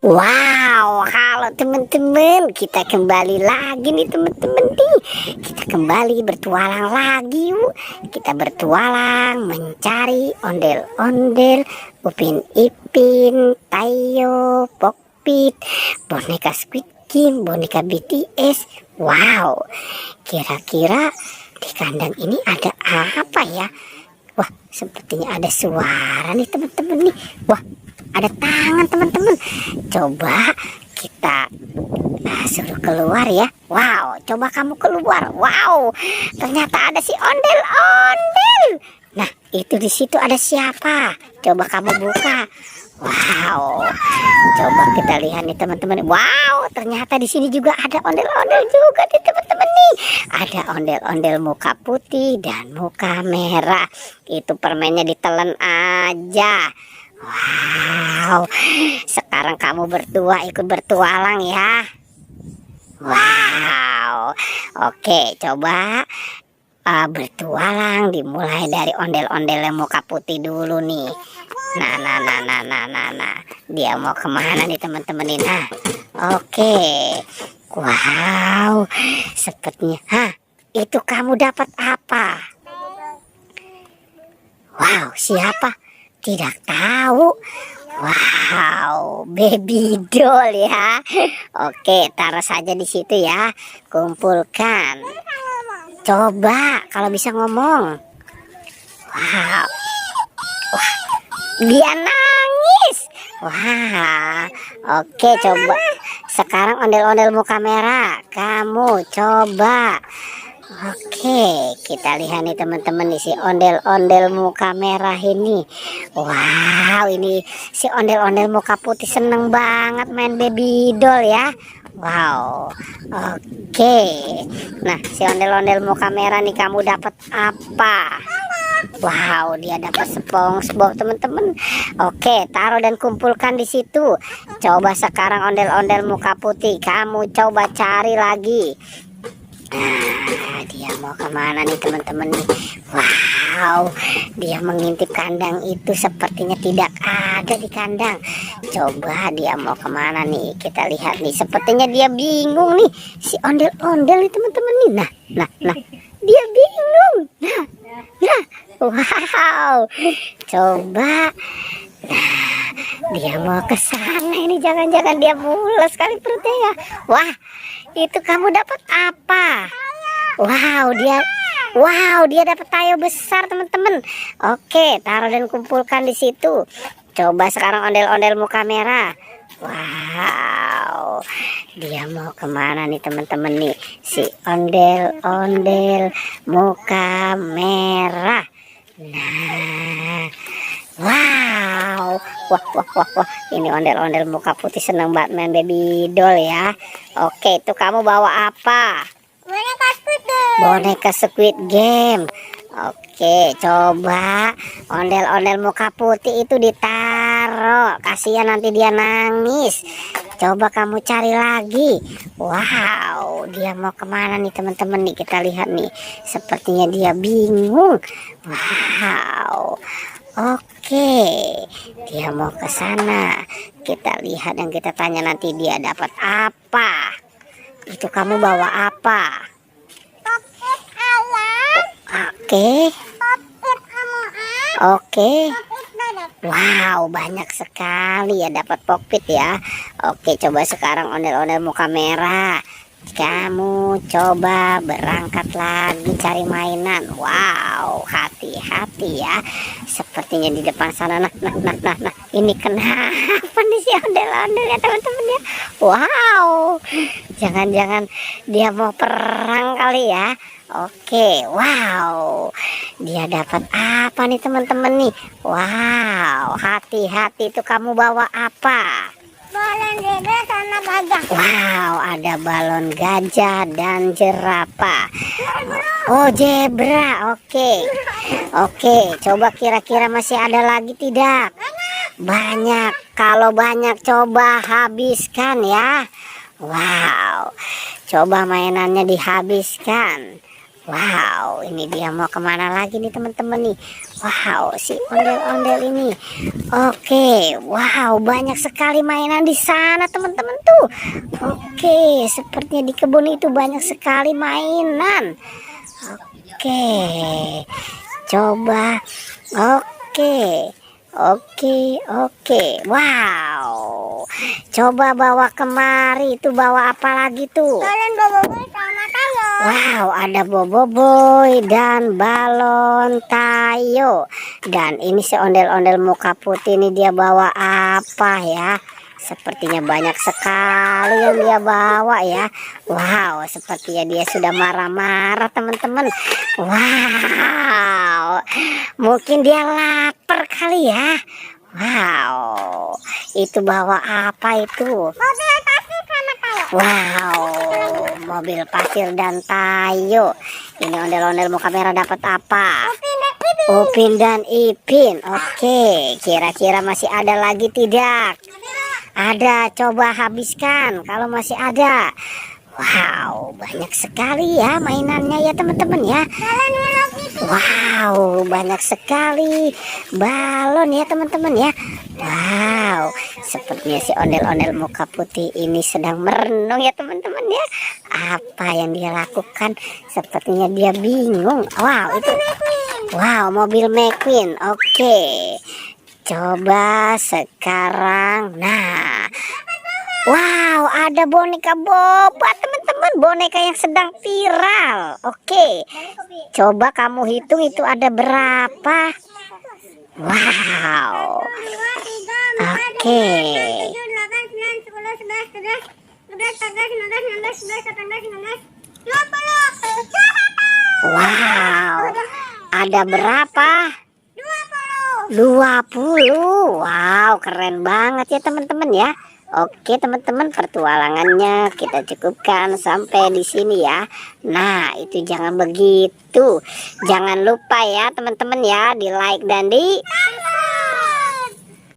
Wow, halo teman-teman, kita kembali lagi nih teman-teman nih. Kita kembali bertualang lagi yuk. Kita bertualang mencari ondel-ondel, Upin Ipin, Tayo, Pokpit, boneka Squid Game, boneka BTS. Wow, kira-kira di kandang ini ada apa ya? Wah, sepertinya ada suara nih teman-teman nih. Wah, ada tangan teman-teman. Coba kita suruh keluar ya. Wow, coba kamu keluar. Wow, ternyata ada si ondel-ondel. Nah, itu di situ ada siapa? Coba kamu buka. Wow, coba kita lihat nih teman-teman. Wow, ternyata di sini juga ada ondel-ondel juga nih teman-teman nih. Ada ondel-ondel muka putih dan muka merah. Itu permennya ditelan aja. Wow, sekarang kamu berdua ikut bertualang ya. Wow, oke, coba bertualang dimulai dari ondel-ondel yang muka putih dulu nih. Nah, dia mau kemana nih teman-teman ini? Nah, oke, wow, sepertinya, itu kamu dapat apa? Wow, siapa? Tidak tahu. Wow, baby doll ya. Oke, taruh saja di situ ya. Kumpulkan. Coba kalau bisa ngomong. Wow. Wah, dia nangis. Wah. Oke, coba. Sekarang ondel-ondel muka merah. Kamu coba. Oke, kita lihat nih teman-teman nih si ondel-ondel muka merah ini. Wow, ini si ondel-ondel muka putih seneng banget main baby doll ya. Wow, oke. Nah, si ondel-ondel muka merah nih kamu dapat apa? Wow, dia dapat SpongeBob teman-teman. Oke, taruh dan kumpulkan di situ. Coba sekarang ondel-ondel muka putih, kamu coba cari lagi. Nah, dia mau kemana nih teman-teman nih? Wow, dia mengintip kandang itu sepertinya tidak ada di kandang. Coba dia mau kemana nih? Kita lihat nih, sepertinya dia bingung nih. Si ondel-ondel nih teman-teman nih. Nah, dia bingung. Nah, wow. Coba. Nah, dia mau ke sana ini, jangan-jangan dia mules sekali perutnya ya. Wah, itu kamu dapat apa? Wow, dia dapat tayo besar teman-teman. Oke, taruh dan kumpulkan di situ. Coba sekarang ondel-ondel muka merah. Wow, dia mau kemana nih teman-teman nih? Si ondel-ondel muka merah. Nah, wow, wah, ini ondel-ondel muka putih seneng banget main baby doll ya. Oke, itu kamu bawa apa? Boneka Squid Game. Oke, coba ondel-ondel muka putih itu ditaruh. Kasihan nanti dia nangis. Coba kamu cari lagi. Wow, dia mau kemana nih teman-teman nih? Kita lihat nih. Sepertinya dia bingung. Wow. Oke, dia mau ke sana. Kita lihat dan kita tanya nanti dia dapat apa. Itu kamu bawa apa? Oke. Wow, banyak sekali ya dapat Pokpit ya. Oke, coba sekarang ondel-ondel muka merah. Kamu coba berangkat lagi cari mainan. Wow, hati-hati ya. Sepertinya di depan sana. Nah. Ini kenapa nih si ondel-ondel ya teman-teman ya? Wow, jangan-jangan dia mau perang kali ya. Oke, wow, dia dapat apa nih teman-teman nih? Wow, hati-hati itu kamu bawa apa? Balon zebra sama gajah. Wow, ada balon gajah dan jerapah. Oh, zebra. Oke, coba kira-kira masih ada lagi tidak? Banyak. Kalau banyak coba habiskan ya. Wow, coba mainannya dihabiskan. Wow, ini dia mau kemana lagi nih teman-teman nih. Wow, si ondel-ondel ini. Oke, wow, banyak sekali mainan di sana teman-teman tuh. Oke, sepertinya di kebun itu banyak sekali mainan. Oke, coba. Oke, oke. Wow, coba bawa kemari. Itu bawa apa lagi tuh? Kalian bawa sama tayo. Wow, ada boboiboy dan balon tayo. Dan ini si ondel-ondel muka putih ini dia bawa apa ya? Sepertinya banyak sekali yang dia bawa ya. Wow, sepertinya dia sudah marah-marah teman-teman. Wow, mungkin dia lapar kali ya. Wow, itu bawa apa itu? Mobil pasir sama tayo. Wow, mobil pasir dan tayo. Ini ondel-ondel muka merah dapat apa? Upin dan Ipin. Oke, kira-kira masih ada lagi tidak? Ada, coba habiskan kalau masih ada. Wow, banyak sekali ya mainannya ya teman-teman ya. Wow, banyak sekali balon ya teman-teman ya. Wow, sepertinya si ondel-ondel muka putih ini sedang merenung ya teman-teman ya. Apa yang dia lakukan? Sepertinya dia bingung. Wow, itu wow, mobil McQueen. Oke, coba sekarang. Nah, wow, ada boneka boba teman-teman, boneka yang sedang viral. Oke, coba kamu hitung itu ada berapa. Wow, oke. Wow, ada berapa? 20. Wow, keren banget ya teman-teman ya. Oke teman-teman, pertualangannya kita cukupkan sampai di sini ya. Nah, itu jangan begitu. Jangan lupa ya teman-teman ya, di like dan di